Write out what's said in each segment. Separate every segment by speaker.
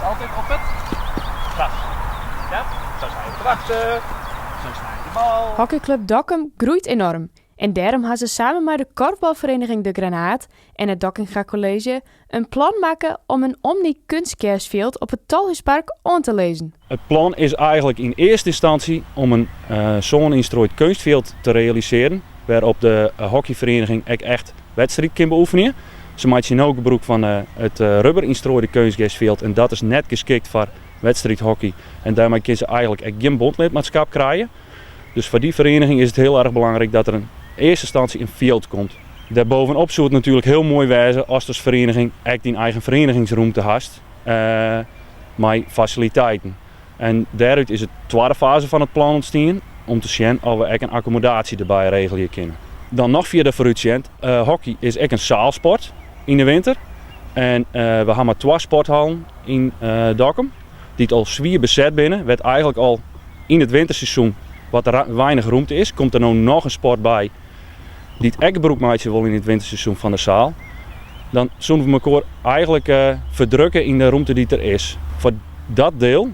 Speaker 1: altijd op het gras. Ja, zo zijn we te wachten. Zo snijdt de bal.
Speaker 2: Hockeyclub Dokkum groeit enorm. En daarom hebben ze samen met de korfbalvereniging De Granaat en het Dokkinga College een plan maken om een omni-kunstkersveld op het Tolhuispark aan te lezen.
Speaker 3: Het plan is eigenlijk in eerste instantie om een zoninstrooid kunstveld te realiseren, waarop de hockeyvereniging echt wedstrijd kan beoefenen. Ze maken ook gebruik van het rubberinstrooide kunstkersveld en dat is net geschikt voor wedstrijdhockey. En daarmee kunnen ze eigenlijk geen bondlidmaatschap krijgen. Dus voor die vereniging is het heel erg belangrijk dat er in eerste instantie een veld komt. Daarbovenop zou het natuurlijk heel mooi wezen als de vereniging echt een eigen verenigingsruimte heeft met faciliteiten. En daaruit is het tweede fase van het plan ontstaan om te zien of we echt een accommodatie erbij regelen kunnen. Dan nog via de vooruitziend, hockey is echt een zaalsport in de winter. En we hebben maar 2 sporthallen in Dokkum die al zwier bezet binnen. Werd eigenlijk al in het winterseizoen, wat er weinig ruimte is, komt er nu nog een sport bij die het echt gebruik maken wil in het winterseizoen van de zaal. Dan zullen we elkaar eigenlijk verdrukken in de ruimte die er is. Voor dat deel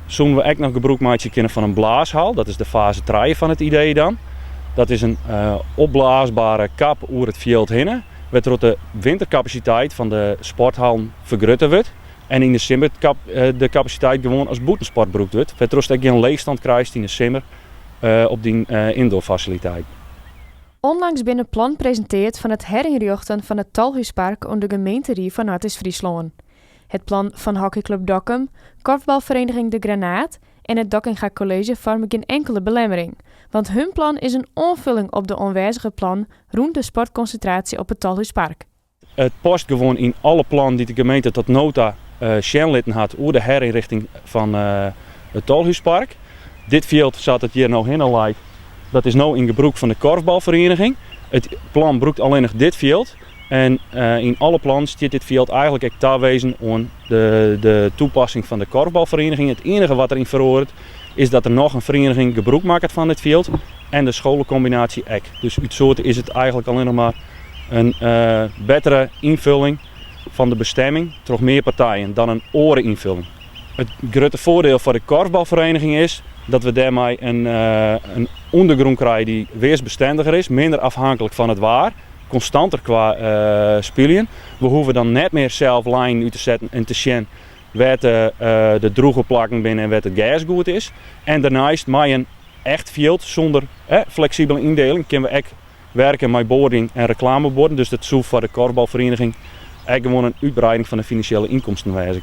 Speaker 3: zullen we echt nog gebruik maken van een blaashal. Dat is de fase 3 van het idee dan. Dat is een opblaasbare kap over het veld heen, waardoor de wintercapaciteit van de sporthallen vergroot wordt. En in de zomer de capaciteit gewoon als boetensport gebruikt wordt. Waardoor je geen leegstand krijgt in de zomer op die indoorfaciliteit.
Speaker 2: Onlangs binnen plan gepresenteerd van het herinrichten van het Tolhuispark onder de gemeenterie van Noord-Friesland. Het plan van hockeyclub Dokkum, korfbalvereniging De Granaat en het Dokkinga College vormen geen enkele belemmering. Want hun plan is een aanvulling op de aanwijzige plan rond de sportconcentratie op het Tolhuispark.
Speaker 3: Het past gewoon in alle plannen die de gemeente tot nota sjenlitten had over de herinrichting van het Tolhuispark. Dit veld zat het hier nou in lijkt. Dat is nu in gebruik van de korfbalvereniging. Het plan broekt alleen nog dit veld. En in alle plannen staat dit veld eigenlijk echt aanwezen aan de toepassing van de korfbalvereniging. Het enige wat erin verhoort is dat er nog een vereniging gebruik maakt van dit veld. En de scholencombinatie ook. Dus uit soort is het eigenlijk alleen nog maar een betere invulling van de bestemming door meer partijen dan een oreninvulling. Het grote voordeel voor de korfbalvereniging is dat we daarmee een ondergrond krijgen die weersbestendiger is, minder afhankelijk van het waar, constanter qua spelen. We hoeven dan net meer zelf lijn uit te zetten en te zien waar de droge plakken binnen en waar het gas goed is. En daarnaast met een echt veld zonder flexibele indeling kunnen we ook werken met boarding en reclameborden. Dus dat zou voor de korfbalvereniging gewoon een uitbreiding van de financiële inkomsten wijzen.